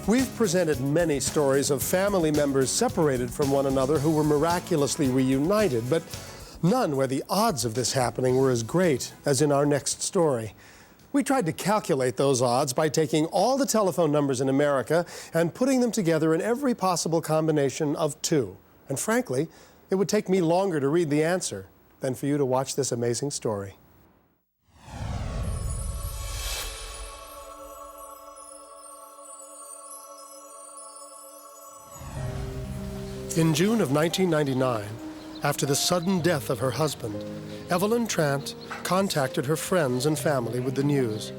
We've presented many stories of family members separated from one another who were miraculously reunited, but none where the odds of this happening were as great as in our next story. We tried to calculate those odds by taking all the telephone numbers in America and putting them together in every possible combination of 2. And frankly, it would take me longer to read the answer than for you to watch this amazing story. In June of 1999, after the sudden death of her husband, Evelyn Trant contacted her friends and family with the news.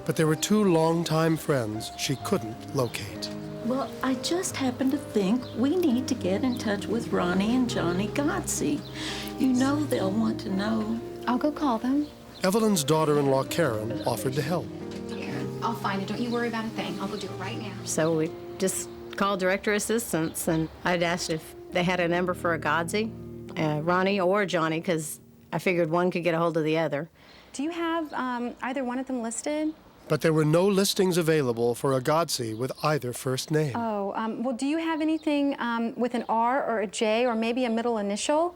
But there were 2 longtime friends she couldn't locate. Well, I just happened to think we need to get in touch with Ronnie and Johnny Godsey. You know they'll want to know. I'll go call them. Evelyn's daughter-in-law, Karen, offered to help. Karen, I'll find it. Don't you worry about a thing. I'll go do it right now. So we just called director assistants, and I'd asked if they had a number for a Godsey, Ronnie or Johnny, because I figured one could get a hold of the other. Do you have either one of them listed? But there were no listings available for a Godsey with either first name. Oh, well, do you have anything with an R or a J or maybe a middle initial?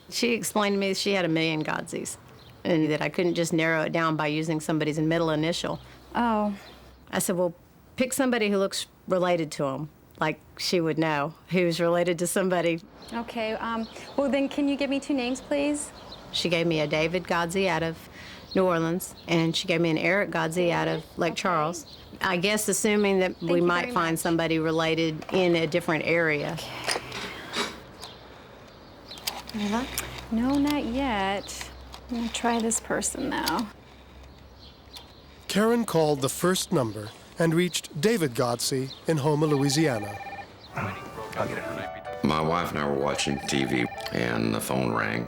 She explained to me she had 1 million Godseys, and that I couldn't just narrow it down by using somebody's middle initial. Oh. I said, well, pick somebody who looks related to them, like she would know who's related to somebody. Okay, well then can you give me 2 names, please? She gave me a David Godsey out of New Orleans, and she gave me an Eric Godsey out of Lake Charles. I guess assuming that we might find somebody related in a different area. Okay. Any luck? No, not yet. I'm gonna try this person now. Karen called the first number and reached David Godsey in Houma, Louisiana. My wife and I were watching TV, and the phone rang.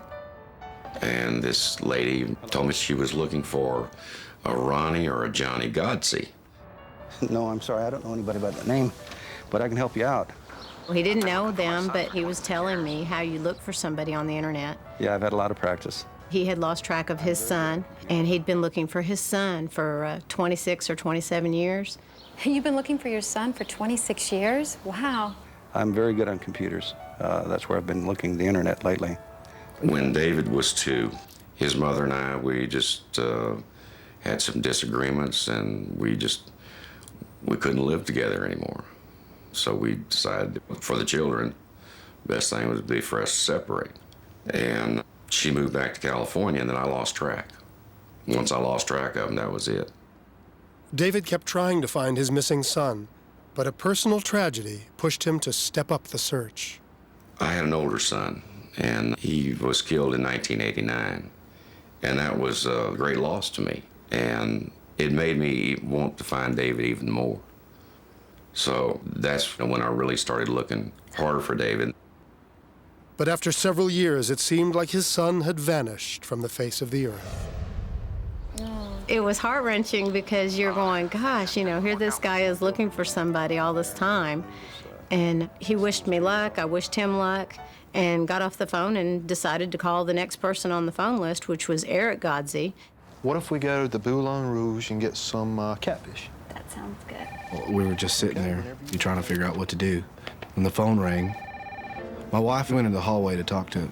And this lady told me she was looking for a Ronnie or a Johnny Godsey. No, I'm sorry, I don't know anybody by that name, but I can help you out. Well, he didn't know them, but he was telling me how you look for somebody on the internet. Yeah, I've had a lot of practice. He had lost track of his son, and he'd been looking for his son for 26 or 27 years. You've been looking for your son for 26 years? Wow. I'm very good on computers. That's where I've been looking the internet lately. When David was 2, his mother and I, we just had some disagreements, and we couldn't live together anymore. So we decided for the children, best thing would be for us to separate. And she moved back to California, and then I lost track. Once I lost track of him, that was it. David kept trying to find his missing son, but a personal tragedy pushed him to step up the search. I had an older son, and he was killed in 1989, and that was a great loss to me, and it made me want to find David even more. So that's when I really started looking harder for David. But after several years, it seemed like his son had vanished from the face of the earth. It was heart-wrenching because you're going, gosh, you know, here this guy is looking for somebody all this time. And he wished me luck, I wished him luck, and got off the phone and decided to call the next person on the phone list, which was Eric Godsey. What if we go to the Boulogne Rouge and get some catfish? That sounds good. Well, we were just sitting there, trying to figure out what to do. When the phone rang, my wife went in the hallway to talk to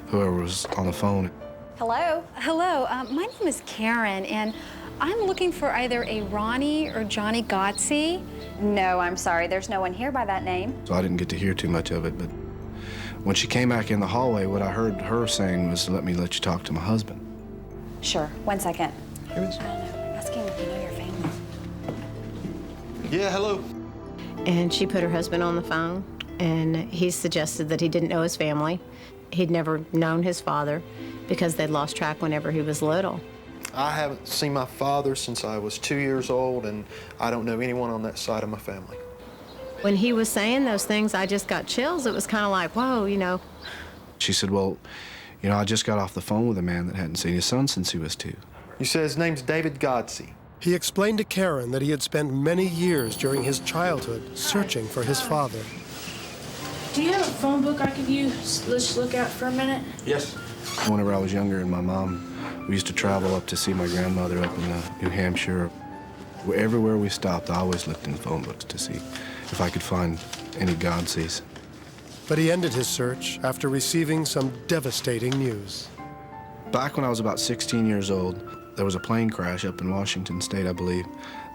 whoever was on the phone. Hello? Hello, my name is Karen, and I'm looking for either a Ronnie or Johnny Godsey. No, I'm sorry, there's no one here by that name. So I didn't get to hear too much of it, but when she came back in the hallway, what I heard her saying was, let you talk to my husband. Sure, 1 second. Here it is. I don't know, asking if you know your family. Yeah, hello. And she put her husband on the phone, and he suggested that he didn't know his family. He'd never known his father because they'd lost track whenever he was little. I haven't seen my father since I was 2 years old, and I don't know anyone on that side of my family. When he was saying those things, I just got chills. It was kind of like, whoa, you know. She said, well, you know, I just got off the phone with a man that hadn't seen his son since he was 2. You said his name's David Godsey. He explained to Karen that he had spent many years during his childhood searching for his father. Do you have a phone book I could use? Let's look at for a minute. Yes. Whenever I was younger and my mom, we used to travel up to see my grandmother up in New Hampshire. Everywhere we stopped, I always looked in the phone books to see if I could find any Godseys. But he ended his search after receiving some devastating news. Back when I was about 16 years old, there was a plane crash up in Washington State, I believe,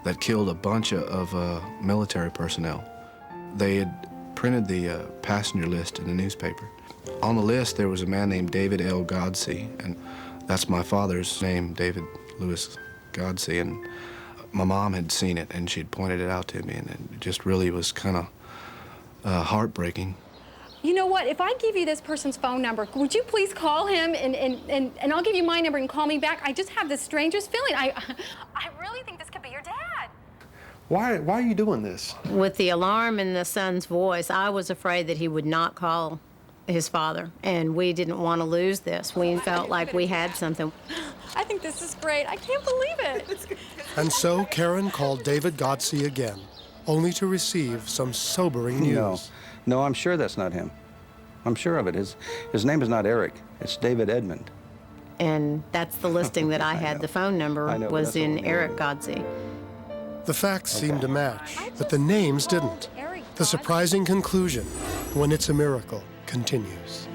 that killed a bunch of military personnel. They had printed the passenger list in the newspaper. On the list, there was a man named David L. Godsey, and that's my father's name, David Lewis Godsey, and my mom had seen it, and she'd pointed it out to me, and it just really was kind of heartbreaking. You know what? If I give you this person's phone number, would you please call him and I'll give you my number and call me back? I just have the strangest feeling. I really think this could be your dad. Why are you doing this? With the alarm in the son's voice, I was afraid that he would not call his father, and we didn't want to lose this. We felt like we had something. I think this is great. I can't believe it. And so Karen called David Godsey again, only to receive some sobering news. No, I'm sure that's not him. I'm sure of it. His name is not Eric. It's David Edmond. And that's the listing that I had. The phone number was in Eric Godsey. The facts seemed to match, but the names didn't. The surprising conclusion, when it's a miracle, continues.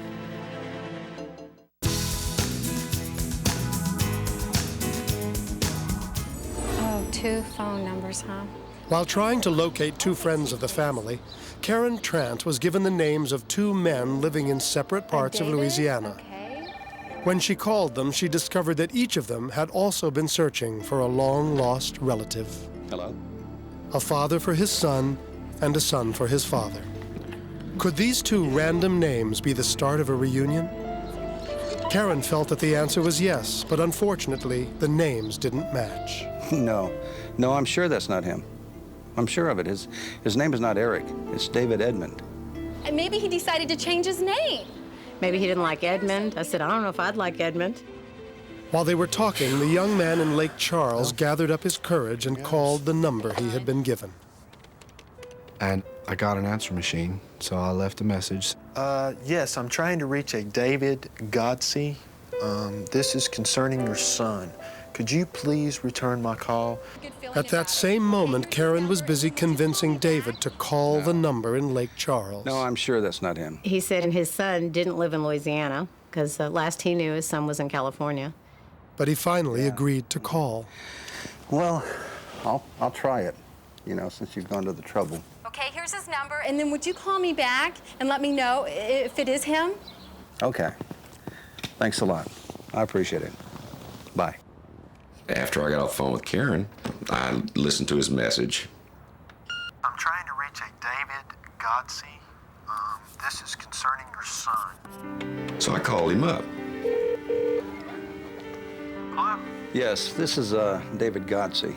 Oh, 2 phone numbers, huh? While trying to locate 2 friends of the family, Karen Trant was given the names of 2 men living in separate parts of Louisiana. Okay. When she called them, she discovered that each of them had also been searching for a long-lost relative. Hello? A father for his son and a son for his father. Could these 2 random names be the start of a reunion? Karen felt that the answer was yes, but unfortunately, the names didn't match. No, I'm sure that's not him. I'm sure of it. His name is not Eric. It's David Edmond. And maybe he decided to change his name. Maybe he didn't like Edmund. I said, I don't know if I'd like Edmund. While they were talking, the young man in Lake Charles gathered up his courage and called the number he had been given. And I got an answer machine, so I left a message. Yes, I'm trying to reach a David Godsey. This is concerning your son. Could you please return my call? At that same moment, Karen was busy convincing David to call the number in Lake Charles. No, I'm sure that's not him. He said his son didn't live in Louisiana, because last he knew, his son was in California. But he finally agreed to call. Well, I'll try it, since you've gone to the trouble. Okay, here's his number, and then would you call me back and let me know if it is him? Okay. Thanks a lot. I appreciate it. Bye. After I got off the phone with Karen, I listened to his message. I'm trying to reach a David Godsey. This is concerning your son. So I called him up. Hello? Yes, this is David Godsey.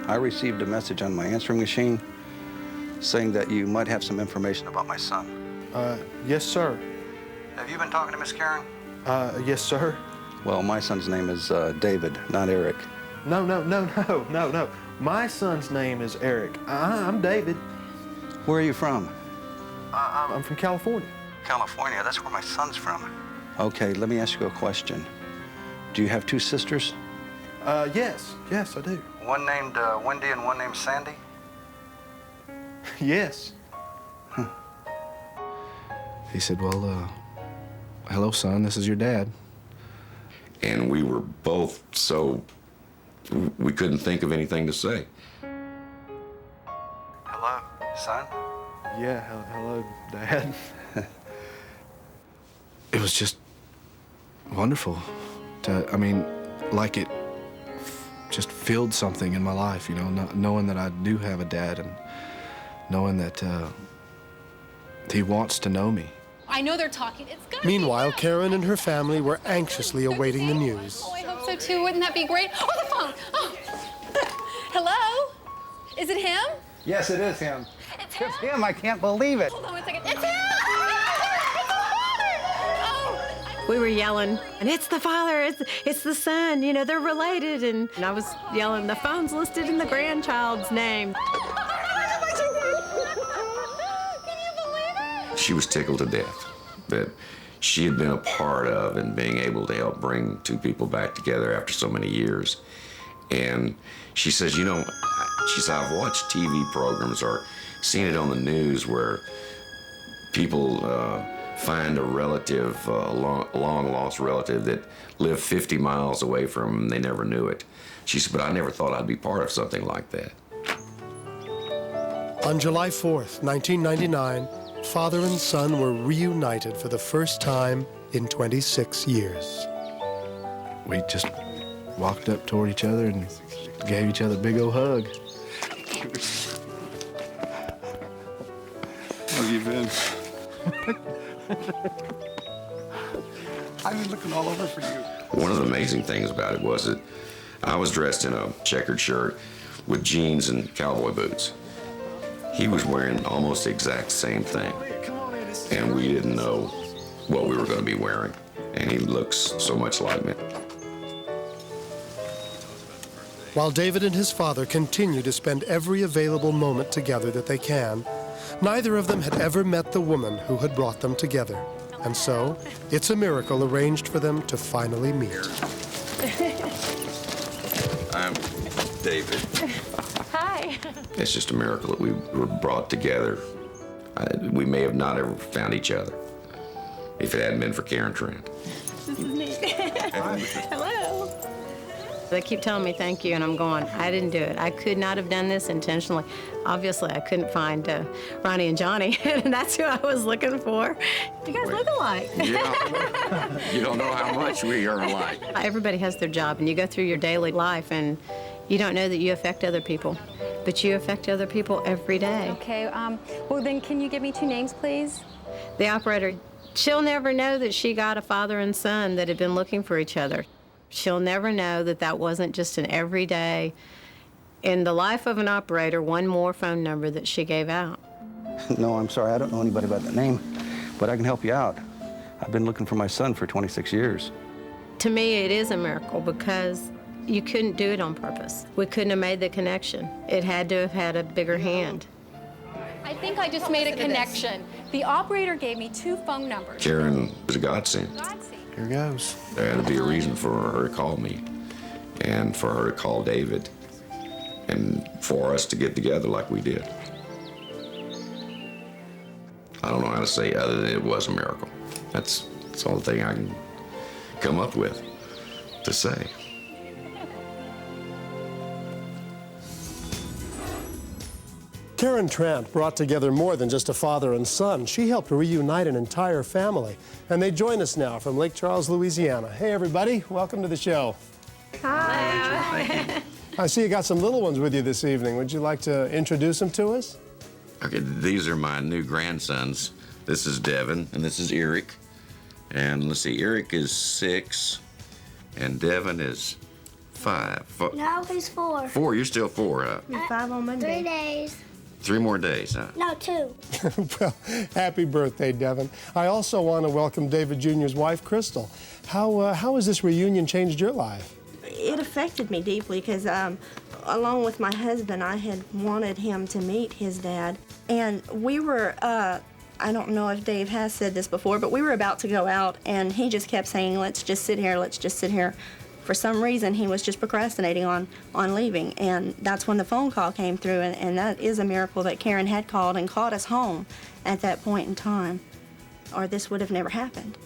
I received a message on my answering machine saying that you might have some information about my son. Yes, sir. Have you been talking to Miss Karen? Yes, sir. Well, my son's name is David, not Eric. No. My son's name is Eric. I'm David. Where are you from? I'm from California. California, that's where my son's from. Okay, let me ask you a question. Do you have 2 sisters? Yes, I do. One named Wendy and one named Sandy? Yes. He said, well, hello, son, this is your dad. And we were both so, we couldn't think of anything to say. Hello, son? Yeah, hello, Dad. It was just wonderful. Like it just filled something in my life, knowing that I do have a dad and knowing that he wants to know me. I know they're talking. It's gotta Meanwhile, be him. Karen and her family were anxiously awaiting the news. Oh, I hope so too. Wouldn't that be great? Oh, the phone. Oh. Hello? Is it him? Yes, it is him. It's him. It's him. I can't believe it. Hold on 1 second. It's him. It's the father. Oh. We were yelling, and it's the father, it's the son, they're related. And I was yelling, the phone's listed in the grandchild's name. She was tickled to death that she had been a part of and being able to help bring 2 people back together after so many years. And she says, she said, I've watched TV programs or seen it on the news where people find a relative, a long-lost relative that lived 50 miles away from them, and they never knew it. She said, but I never thought I'd be part of something like that. On July 4th, 1999, father and son were reunited for the first time in 26 years. We just walked up toward each other and gave each other a big old hug. How have you been? I've been looking all over for you. One of the amazing things about it was that I was dressed in a checkered shirt with jeans and cowboy boots. He was wearing almost the exact same thing, and we didn't know what we were going to be wearing, and he looks so much like me. While David and his father continue to spend every available moment together that they can, neither of them had ever met the woman who had brought them together. And so, it's a miracle arranged for them to finally meet. I'm David. Hi. It's just a miracle that we were brought together. We may have not ever found each other if it hadn't been for Karen Trent. This is me. Hello. They keep telling me thank you, and I'm going, I didn't do it. I could not have done this intentionally. Obviously, I couldn't find Ronnie and Johnny, and that's who I was looking for. You guys look alike. Yeah. You don't know how much we are alike. Everybody has their job, and you go through your daily life, and you don't know that you affect other people, but you affect other people every day. Okay, well then can you give me 2 names, please? The operator, she'll never know that she got a father and son that had been looking for each other. She'll never know that that wasn't just an everyday, in the life of an operator, one more phone number that she gave out. No, I'm sorry, I don't know anybody by that name, but I can help you out. I've been looking for my son for 26 years. To me, it is a miracle because you couldn't do it on purpose. We couldn't have made the connection. It had to have had a bigger hand. I think I just made a connection. The operator gave me 2 phone numbers. Karen was a godsend. Here goes. There had to be a reason for her to call me and for her to call David and for us to get together like we did. I don't know how to say other than it was a miracle. That's the only thing I can come up with to say. Karen Trent brought together more than just a father and son. She helped reunite an entire family. And they join us now from Lake Charles, Louisiana. Hey, everybody. Welcome to the show. Hi. I see you got some little ones with you this evening. Would you like to introduce them to us? Okay, these are my new grandsons. This is Devin, and this is Eric. And let's see, Eric is 6, and Devin is 5. No, he's 4. 4, you're still 4, huh? You're 5 on Monday. 3 days. 3 more days, huh? No, 2. Well, happy birthday, Devin. I also want to welcome David Jr.'s wife, Crystal. How has this reunion changed your life? It affected me deeply because along with my husband, I had wanted him to meet his dad. And we were, I don't know if Dave has said this before, but we were about to go out, and he just kept saying, let's just sit here, let's just sit here. For some reason, he was just procrastinating on leaving, and that's when the phone call came through, and that is a miracle that Karen had called and called us home at that point in time, or this would have never happened.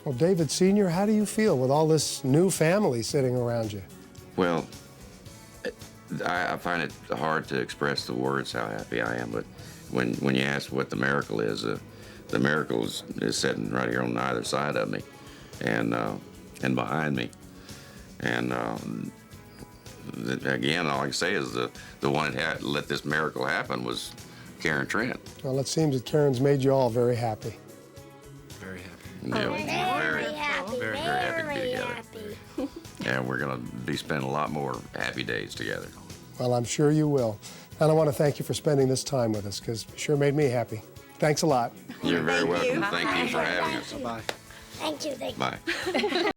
Well, David Sr., how do you feel with all this new family sitting around you? Well, I find it hard to express the words how happy I am, but when you ask what the miracle is is sitting right here on either side of me and behind me. And again, all I can say is the one that had let this miracle happen was Karen Trent. Well, it seems that Karen's made you all very happy. Very happy. Yeah, Very happy. very happy to be together. And we're going to be spending a lot more happy days together. Well, I'm sure you will. And I want to thank you for spending this time with us, because it sure made me happy. Thanks a lot. You're very welcome. Thank you for having us. Bye. Thank you. Bye.